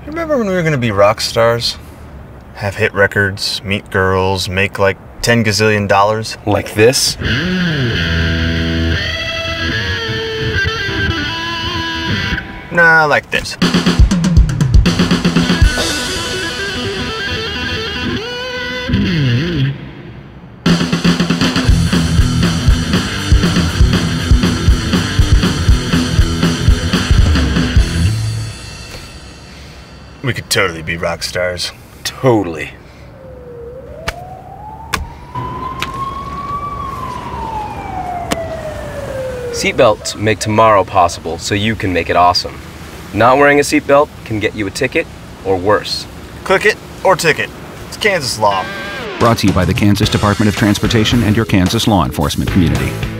Remember when we were gonna be rock stars? Have hit records, meet girls, make like 10 gazillion dollars? Like this? Nah, like this. We could totally be rock stars. Totally. Seatbelts make tomorrow possible so you can make it awesome. Not wearing a seatbelt can get you a ticket or worse. Click it or ticket. It's Kansas law. Brought to you by the Kansas Department of Transportation and your Kansas law enforcement community.